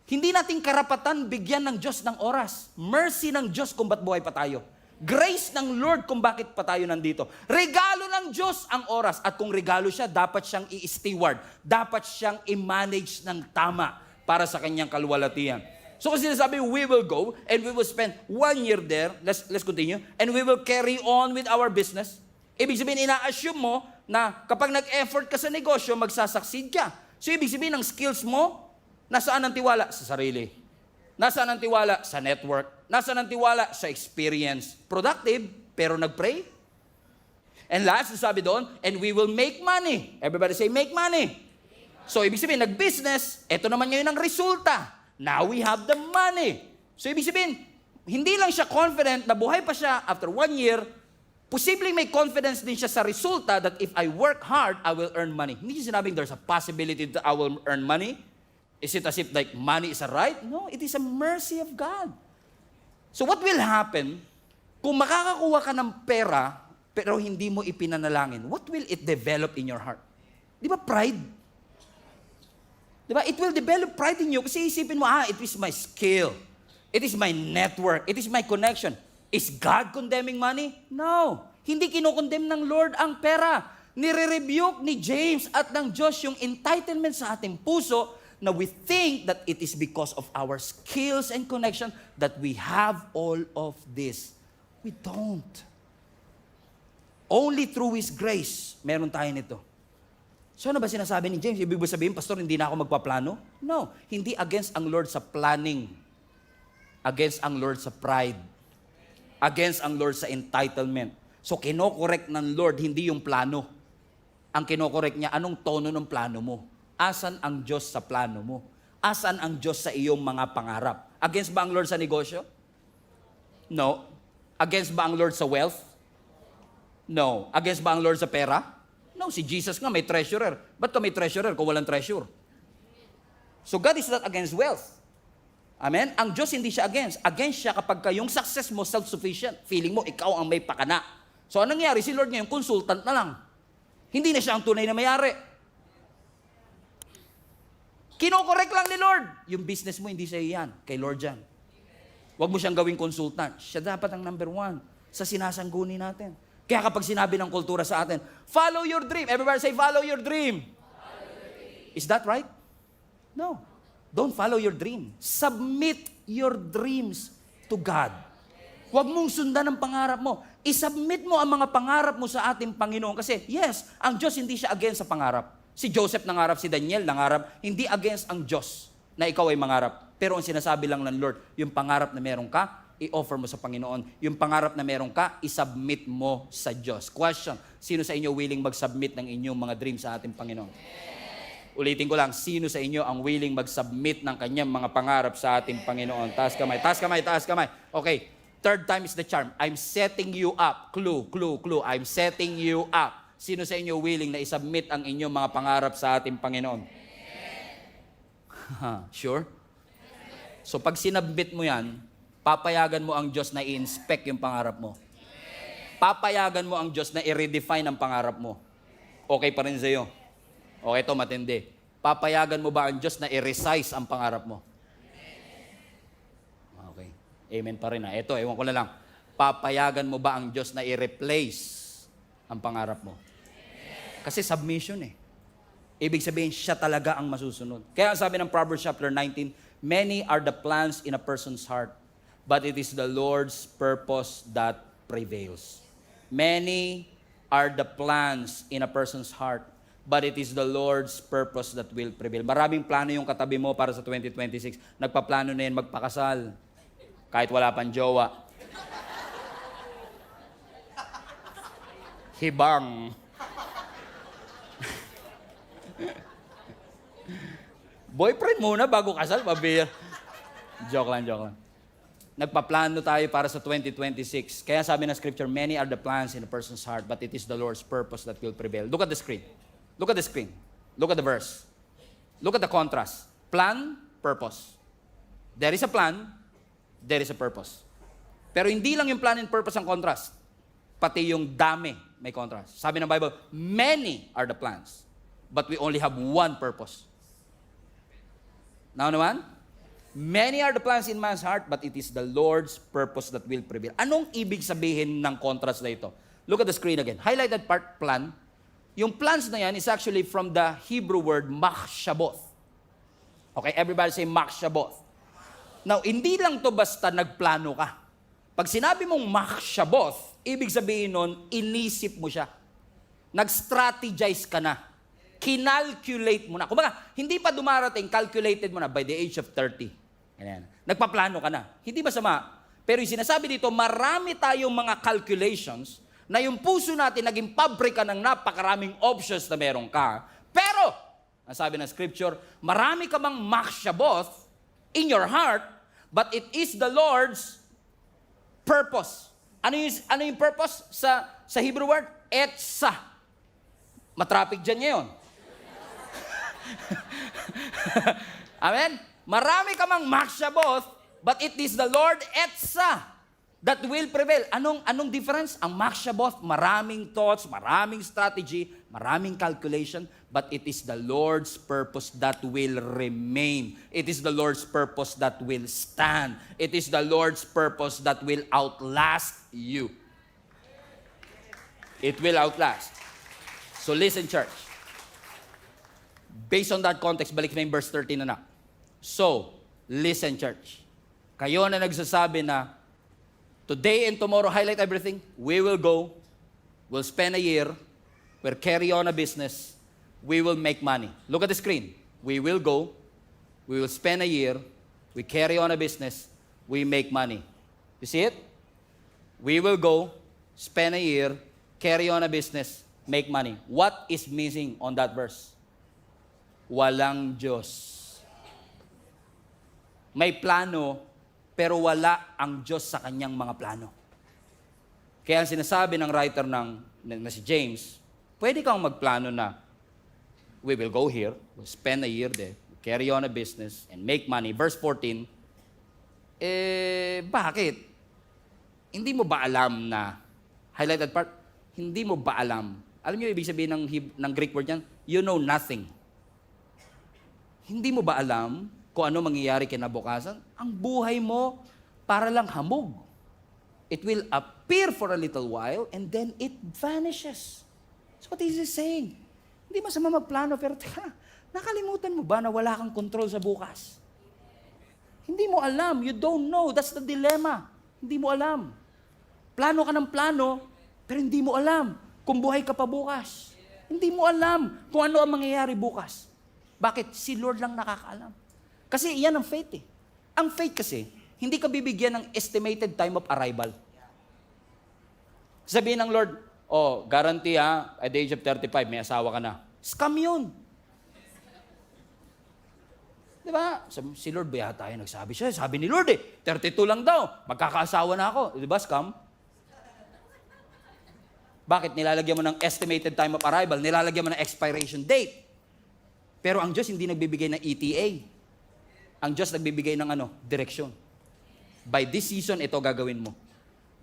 Hindi nating karapatan bigyan ng Diyos ng oras. Mercy ng Diyos kung ba't buhay pa tayo. Grace ng Lord kung bakit pa tayo nandito. Regalo ng Diyos ang oras. At kung regalo siya, dapat siyang i-steward. Dapat siyang i-manage ng tama para sa kanyang kaluwalhatian. So kasi sinasabi, we will go and we will spend 1 year there. Let's continue. And we will carry on with our business. Ibig sabihin, ina-assume mo na kapag nag-effort ka sa negosyo, magsasucceed ka. So ibig sabihin, ang skills mo, nasaan ang tiwala? Sa sarili. Nasaan ang tiwala? Sa network. Nasaan ang tiwala? Sa experience. Productive, pero nag-pray. And last, sabi doon, and we will make money. Everybody say, make money. So, ibig sabihin, nag-business, ito naman ngayon ang resulta. Now we have the money. So, ibig sabihin, hindi lang siya confident na buhay pa siya after 1 year, posibleng may confidence din siya sa resulta that if I work hard, I will earn money. Hindi siya sinabing there's a possibility that I will earn money. Is it as if like money is a right? No, it is a mercy of God. So what will happen kung makakakuha ka ng pera pero hindi mo ipinanalangin? What will it develop in your heart? Di ba pride? Di ba? It will develop pride in you kasi isipin mo, it is my skill. It is my network. It is my connection. Is God condemning money? No. Hindi kinokondemn ng Lord ang pera. Nire-rebuke ni James at ng Diyos yung entitlement sa ating puso na we think that it is because of our skills and connection that we have all of this. We don't. Only through His grace, meron tayo nito. So ano ba sinasabi ni James? Ibig sabihin, Pastor, hindi na ako magpaplano? No. Hindi against ang Lord sa planning. Against ang Lord sa pride. Against ang Lord sa entitlement. So kinokorek ng Lord, hindi yung plano. Ang kinokorek niya, anong tono ng plano mo? Asan ang Diyos sa plano mo? Asan ang Diyos sa iyong mga pangarap? Against ba ang Lord sa negosyo? No. Against ba ang Lord sa wealth? No. Against ba ang Lord sa pera? No. Si Jesus nga may treasurer. Ba't ka may treasurer kung walang treasure? So God is not against wealth. Amen? Ang Diyos hindi siya against. Against siya kapag yung success mo self-sufficient. Feeling mo, ikaw ang may pakana. So anong nangyari? Si Lord ngayon, consultant na lang. Hindi na siya ang tunay na may-ari. Kinokorek lang ni Lord. Yung business mo, hindi sa iyan. Kay Lord yan. Huwag mo siyang gawing consultant. Siya dapat ang number 1 sa sinasangguni natin. Kaya kapag sinabi ng kultura sa atin, follow your dream. Everybody say, follow your dream. Follow your dream. Is that right? No. Don't follow your dream. Submit your dreams to God. Huwag mong sundan ang pangarap mo. I-submit mo ang mga pangarap mo sa ating Panginoon. Kasi yes, ang Diyos hindi siya against sa pangarap. Si Joseph nangarap, si Daniel nangarap, hindi against ang Diyos na ikaw ay mangarap. Pero ang sinasabi lang ng Lord, yung pangarap na meron ka, i-offer mo sa Panginoon. Yung pangarap na meron ka, i-submit mo sa Diyos. Question, sino sa inyo willing mag-submit ng inyong mga dreams sa ating Panginoon? Ulitin ko lang, sino sa inyo ang willing mag-submit ng kanyang mga pangarap sa ating Panginoon? Taas kamay, taas kamay, taas kamay. Okay, third time is the charm. I'm setting you up. Clue. I'm setting you up. Sino sa inyo willing na isubmit ang inyong mga pangarap sa ating Panginoon? Sure? So pag sinabmit mo yan, papayagan mo ang Diyos na i-inspect yung pangarap mo. Papayagan mo ang Diyos na i-redefine ang pangarap mo. Okay pa rin sa'yo. Okay, ito matindi. Papayagan mo ba ang Diyos na i-resize ang pangarap mo? Okay. Amen pa rin ha. Ito, ewan ko na lang. Papayagan mo ba ang Diyos na i-replace ang pangarap mo? Kasi submission eh. Ibig sabihin, siya talaga ang masusunod. Kaya sabi ng Proverbs chapter 19, many are the plans in a person's heart, but it is the Lord's purpose that prevails. Many are the plans in a person's heart, but it is the Lord's purpose that will prevail. Maraming plano yung katabi mo para sa 2026. Nagpaplano na yan magpakasal. Kahit wala pang jowa. Hibang. Boyfriend muna bago kasal, mabir. Joke lang. Nagpaplano tayo para sa 2026. Kaya sabi ng scripture, many are the plans in a person's heart, but it is the Lord's purpose that will prevail. Look at the screen. Look at the screen. Look at the verse. Look at the contrast. Plan, purpose. There is a plan, there is a purpose. Pero hindi lang yung plan and purpose ang contrast. Pati yung dami may contrast. Sabi ng Bible, many are the plans, but we only have one purpose. Now naman, many are the plans in man's heart, but it is the Lord's purpose that will prevail. Anong ibig sabihin ng contrast na ito? Look at the screen again. Highlight that part, plan. Yung plans na yan is actually from the Hebrew word machshaboth. Okay, everybody say machshaboth. Now, hindi lang to basta nagplano ka. Pag sinabi mong machshaboth, ibig sabihin nun, inisip mo siya. Nag-strategize ka na. Kinalculate mo na. Kumbaga, hindi pa dumarating, calculated mo na by the age of 30. Ganyan. Nagpaplano ka na. Hindi masama. Pero yung sinasabi dito, marami tayong mga calculations na yung puso natin naging pabrika ng napakaraming options na meron ka. Pero, ang sabi ng scripture, marami ka mang machshaboth in your heart, but it is the Lord's purpose. Ano yung purpose sa Hebrew word? Etsa. Matraffic dyan ngayon. Amen? Marami ka mang machshaboth, but it is the Lord etsa that will prevail. Anong difference? Ang machshaboth, maraming thoughts, maraming strategy, maraming calculation, but it is the Lord's purpose that will remain. It is the Lord's purpose that will stand. It is the Lord's purpose that will outlast you. It will outlast. So listen, church. Based on that context, balik na yung verse 13 na. So, listen, church. Kayo na nagsasabi na, today and tomorrow, highlight everything. We will go. We'll spend a year. We'll carry on a business. We will make money. Look at the screen. We will go. We will spend a year. We carry on a business. We make money. You see it? We will go, spend a year, carry on a business, make money. What is missing on that verse? Walang Diyos. May plano, pero wala ang Diyos sa kanyang mga plano. Kaya ang sinasabi ng writer na si James, pwede kang magplano na, we will go here, we'll spend a year there, carry on a business, and make money. Verse 14, bakit? Hindi mo ba alam na, highlighted part, hindi mo ba alam? Alam niyo ibig sabihin ng Greek word yan? You know nothing. Hindi mo ba alam kung ano mangyayari kinabukasan? Ang buhay mo para lang hamog. It will appear for a little while and then it vanishes. That's what he's saying. Hindi masama magplano, pero teka, nakalimutan mo ba na wala kang control sa bukas? Hindi mo alam. You don't know. That's the dilemma. Hindi mo alam. Plano ka ng plano, pero hindi mo alam kung buhay ka pa bukas. Hindi mo alam kung ano ang mangyayari bukas. Bakit? Si Lord lang nakakaalam. Kasi iyan ang faith eh. Ang faith kasi, hindi ka bibigyan ng estimated time of arrival. Sabihin ng Lord, guarantee at the age of 35, may asawa ka na. Scam yun. Di ba? Si Lord, baya tayo nagsabi siya. Sabi ni Lord 32 lang daw. Magkakaasawa na ako. Di ba, scam? Bakit? Nilalagyan mo ng estimated time of arrival. Nilalagyan mo ng expiration date. Pero ang Diyos hindi nagbibigay ng ETA. Ang Diyos nagbibigay ng direksyon. By this season, ito gagawin mo.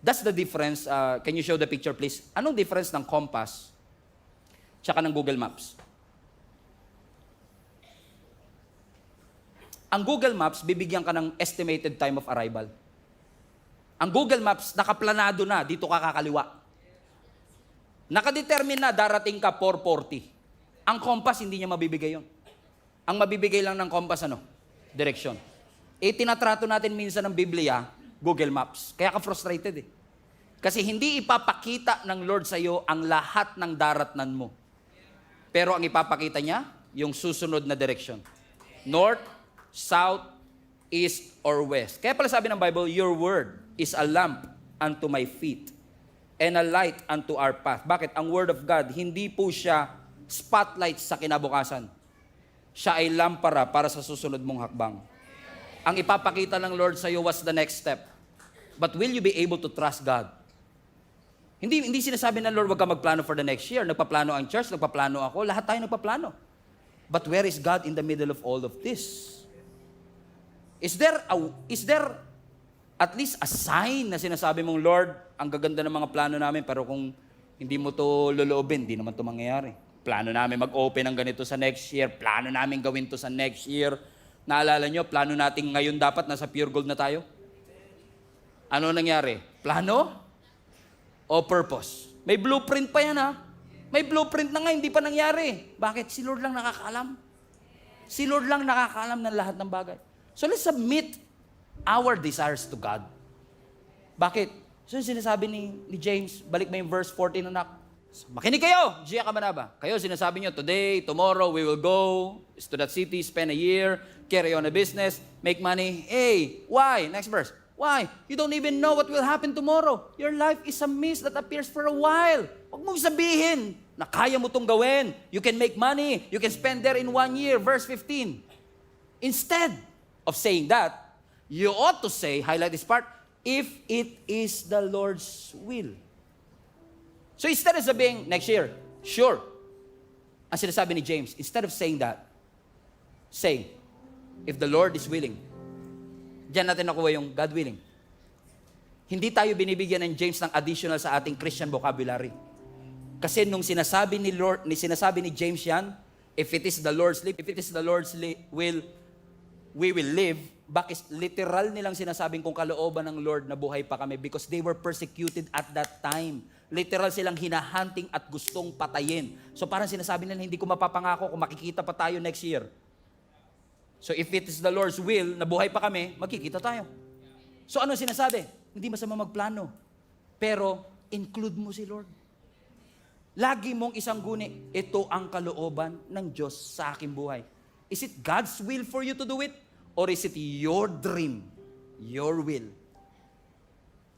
That's the difference. Can you show the picture, please? Anong difference ng compass tsaka ng Google Maps? Ang Google Maps, bibigyan ka ng estimated time of arrival. Ang Google Maps, nakaplanado na, dito ka kakaliwa. Nakadetermine na, darating ka 4:40. Ang compass, hindi niya mabibigay yon. Ang mabibigay lang ng compass, direksyon. Tinatrato natin minsan ng Biblia, Google Maps. Kaya ka frustrated eh. Kasi hindi ipapakita ng Lord sa iyo ang lahat ng daratnan mo. Pero ang ipapakita niya, yung susunod na direksyon. North, south, east, or west. Kaya pala sabi ng Bible, your word is a lamp unto my feet and a light unto our path. Bakit? Ang word of God, hindi po siya spotlight sa kinabukasan. Siya ay lampara para sa susunod mong hakbang. Ang ipapakita ng Lord sa iyo was the next step. But will you be able to trust God? Hindi sinasabi ng Lord, wag ka magplano for the next year. Nagpaplano ang church, nagpaplano ako, lahat tayo nagpaplano. But where is God in the middle of all of this? Is there at least a sign na sinasabi mong, Lord, ang gaganda ng mga plano namin, pero kung hindi mo to loloobin, hindi naman to mangyayari. Plano namin mag-open ng ganito sa next year, plano namin gawin to sa next year. Naalala nyo, plano natin ngayon dapat nasa pure gold na tayo? Ano nangyari? Plano o purpose? May blueprint pa yan May blueprint na nga, hindi pa nangyari. Bakit? Si Lord lang nakakaalam. Si Lord lang nakakaalam ng lahat ng bagay. So let's submit our desires to God. Bakit? So yung sinasabi ni James, balik mo yung verse 14 anak. Makinig kayo, Gia Kamanaba. Kayo, sinasabi nyo, today, tomorrow, we will go to that city, spend a year, carry on a business, make money. Hey, why? Next verse. Why? You don't even know what will happen tomorrow. Your life is a mist that appears for a while. Huwag mong sabihin na kaya mo itong gawin. You can make money. You can spend there in 1 year. Verse 15. Instead of saying that, you ought to say, highlight this part, if it is the Lord's will. So instead of sabihin, next year, sure. Ang sinasabi ni James, instead of saying that, say, if the Lord is willing. Diyan natin nakuha yung God willing. Hindi tayo binibigyan ng James ng additional sa ating Christian vocabulary. Kasi nung sinasabi ni James yan, if it is the Lord's will, we will live. Bakit literal nilang sinasabing kung kalooban ng Lord na buhay pa kami because they were persecuted at that time. Literal silang hinahunting at gustong patayin. So parang sinasabi nila, hindi ko mapapangako kung makikita pa tayo next year. So if it is the Lord's will na buhay pa kami, magkikita tayo. So ano sinasabi? Hindi masama magplano. Pero include mo si Lord. Lagi mong isang guni, ito ang kalooban ng Diyos sa aking buhay. Is it God's will for you to do it? Or is it your dream, your will?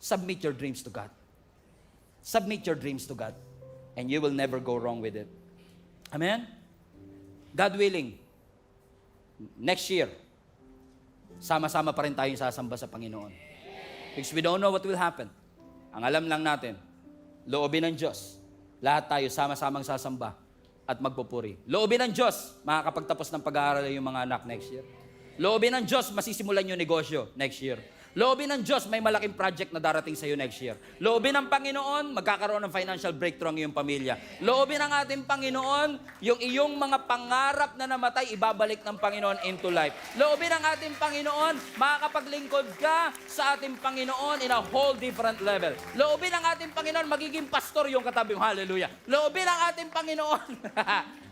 Submit your dreams to God. Submit your dreams to God. And you will never go wrong with it. Amen? God willing, next year, sama-sama pa rin tayong sasamba sa Panginoon. Because we don't know what will happen. Ang alam lang natin, loobin ng Diyos, lahat tayo sama-samang sasamba at magpupuri. Loobin ng Diyos, makakapagtapos ng pag-aaral yung mga anak next year. Loobin ng Diyos, masisimulan yung negosyo next year. Loobin ng Diyos, may malaking project na darating sa iyo next year. Loobin ng Panginoon, magkakaroon ng financial breakthrough ang iyong pamilya. Loobin ng ating Panginoon, yung iyong mga pangarap na namatay, ibabalik ng Panginoon into life. Loobin ng ating Panginoon, makakapaglingkod ka sa ating Panginoon in a whole different level. Loobin ng ating Panginoon, magiging pastor yung katabi mo. Hallelujah. Loobin ng ating Panginoon.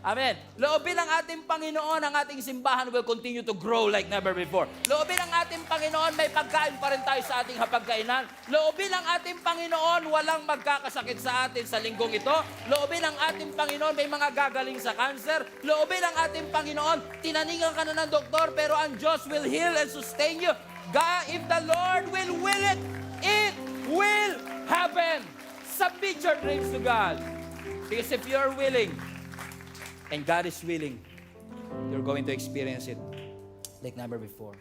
Amen. Loobin ng ating Panginoon, ang ating simbahan will continue to grow like never before. Loobin ng ating Panginoon, may pagkain pa rin tayo sa ating hapagkainan. Loobin ng ating Panginoon, walang magkakasakit sa atin sa linggong ito. Loobin ng ating Panginoon, may mga gagaling sa cancer. Loobin ng ating Panginoon, tinaningan ka na ng doktor, pero ang Diyos will heal and sustain you. God, if the Lord will it, it will happen. Submit your dreams to God. Because if you're willing, and God is willing, you're going to experience it like never before.